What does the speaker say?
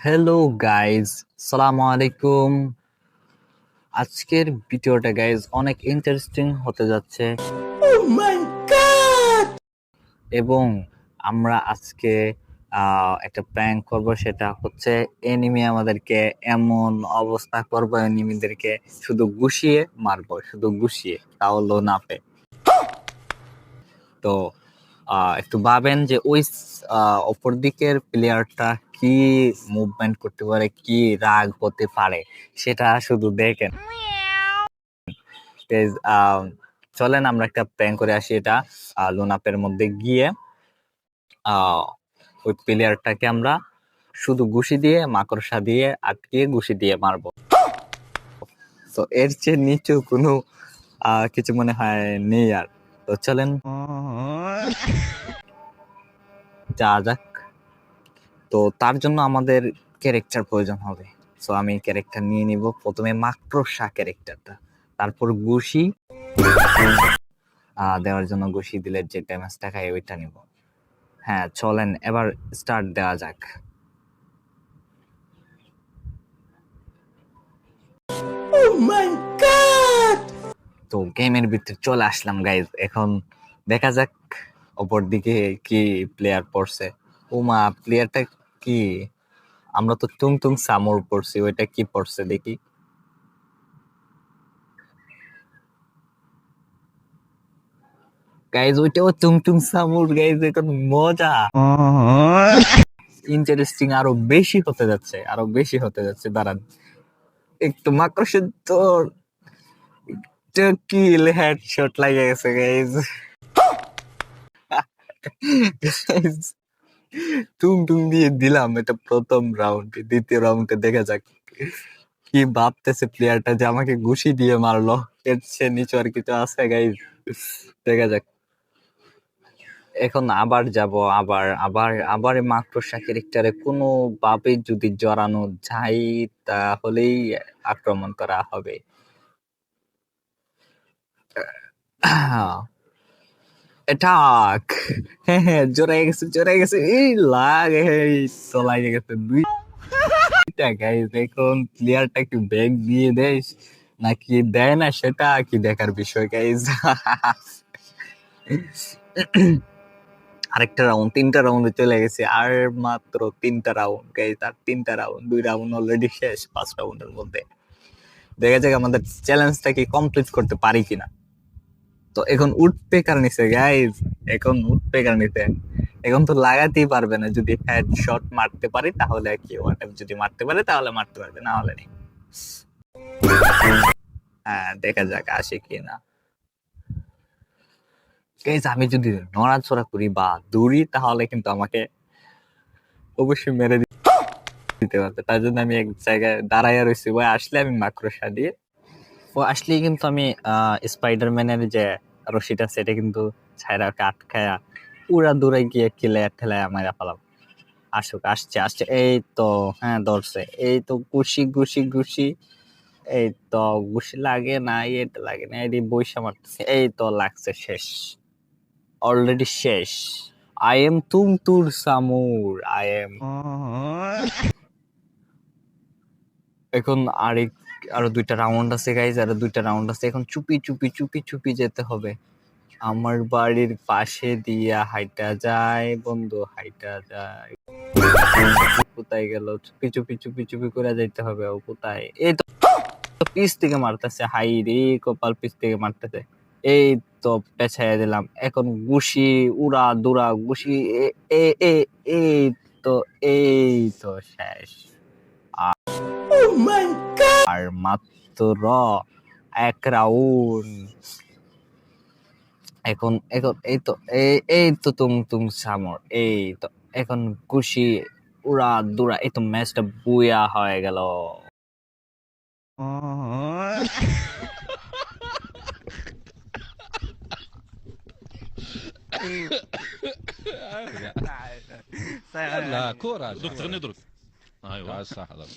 Hello guys, সালামু আলাইকুম। আজকের ভিডিওটা গাইজ অনেক ইন্টারেস্টিং হতে যাচ্ছে এবং আমরা আজকে একটা প্র্যাঙ্ক করব। সেটা হচ্ছে এনিমি আমাদেরকে এমন অবস্থা করবো, এনিমিদেরকে শুধু গুছিয়ে মারবো, শুধু গুছিয়ে, তাও লোনাপে। তো একটু ভাবেন যে ওই অপর দিকের প্লেয়ারটা কি মুভমেন্ট করতে পারে, কি রাগ হতে পারে, সেটা শুধু দেখেন। Guys, চলেন আমরা একটা প্র্যাঙ্ক করে আসি। এটা লোনাপের মধ্যে গিয়ে ওই প্লেয়ারটাকে আমরা শুধু ঘুষি দিয়ে, মাকড়সা দিয়ে আটকিয়ে ঘুষি দিয়ে মারবো। তো এর চেয়ে নিচু কোনো কিছু মনে হয় নেই আর। তো চলেন যা যাক। তো তার জন্য আমাদের ক্যারেক্টার প্রয়োজন হবে। সো আমি ক্যারেক্টার নিয়ে নিব, প্রথমে মাকড়সা ক্যারেক্টারটা, তারপর ঘুষি দেওয়ার জন্য ঘুষি দিলে যে ড্যামেজটা খায় ওইটা নিব। হ্যাঁ, চলেন এবার স্টার্ট দেওয়া যাক। তো গেমের ভিতরে চলে আসলাম গাইজ। এখন দেখা যাক অপর দিকে কি প্লেয়ার পড়ছে। ওমা, প্লেয়ারটা কি? আমরা তো টুং টুং সামুর পড়ছি, ওইটা কি পড়ছে দেখি। গাইজ ওইটাও টুং টুং সামুর গাইজ। এখন মজা ইন্টারেস্টিং আরো বেশি হতে যাচ্ছে, আরো বেশি হতে যাচ্ছে। দাঁড়ান একটু মাকড়সের তোর কিল হেডশট লাগে গেছে গাইজ। টুং টুং দিয়ে দিলাম এটা প্রথম রাউন্ডে। দ্বিতীয় রাউন্ডে দেখা যাক কি ভাবতেছে প্লেয়ারটা যে আমাকে ঘুষি দিয়ে মারলো। এর চেয়ে নিচু আর কিছু আছে গাইজ? দেখা যাক। এখন আবার যাব, আবার আবার আবার মাকড়সা ক্যারেক্টারে কোনো ভাবে যদি জড়ানো যায় তাহলেই আক্রমণ করা হবে। অ্যাটাক! হ্যাঁ হ্যাঁ, জড়াই গেছে, জড়াই গেছে। এই লাগে, এই তো লাগে গেছে দুইটা গাইজ। এখন প্লেয়ারটা কি ব্যাগ দিয়ে দেয় নাকি দেয় না, সেটা কি দেখার বিষয় গাইজ। আরেকটা রাউন্ড, তিনটা রাউন্ডে চলে গেছে। আর মাত্র তিনটা রাউন্ড গাইজ, আর তিনটা রাউন্ড। 2 রাউন্ড অলরেডি শেষ 5 রাউন্ডের মধ্যে। দেখা যাক আমাদের চ্যালেঞ্জটা কি কমপ্লিট করতে পারি কিনা। তো এখন উডপেকার নিছে গাইজ, এখন উডপেকার নিতে। এখন তো লাগাতেই পারবে না। যদি হেডশট মারতে পারি তাহলে কি, যদি মারতে পারে তাহলে মারতে পারবে, না হলে নেই। হ্যাঁ, দেখা যাক আসে কিনা। গাইজ আমি যদি নড়াচড়া করি বা দৌড়ি তাহলে কিন্তু আমাকে অবশ্যই মেরে দিতে পারবে। তার জন্য আমি এক জায়গায় দাঁড়াইয়া রয়েছি। ওই আসলে আমি মাকড়সা দিয়ে, ও আসলেই কিন্তু আমি স্পাইডারম্যানের যে রশিটা সেটা কিন্তু ছায়রা আটকায়া উড়া দৌড়াই গিয়ে কিলে ঠেলায় আমার পালাম। আসুক, আসছে আসছে, এই তো। হ্যাঁ ধরছে, এই তো। ঘুষি ঘুষি ঘুষি, এই তো। ঘুষি লাগে না, এটা লাগে না, এটি বৈশা মারতেছে। এই তো লাগছে, শেষ, অলরেডি শেষ। আই এম তুমতুর সামুর, আই এম। এখন আরো 2টা রাউন্ড আছে গাইজ, আরো 2টা রাউন্ড আছে। এখন চুপি চুপি চুপি চুপি যেতে হবে। আমার বাড়ির পাশে দিয়া হাইটা যায় বন্ধু, হাইটা যায়। কোথায় গেল? চুপি চুপি চুপি চুপি করে যাইতে হবে। ও কোথায়? এই তো পিছ থেকে মারতেছে। হাই রে কপাল, পিছ থেকে মারতেছে। এই তো পেছাইয়া দিলাম। এখন ঘুষি, উড়া দুরা ঘুষি। এ এ এ এই তো, এই তো শেষ। আর মাত্র 1 রাউন্ড। এখন এখন এই তো, এই তো তুম সামর, এই তো। এখন খুশি উড়া দুরা, এই তো ম্যাচটা বুয়া হয়ে গেল। لا كورة دكتور نضرب. ايوه صح خلاص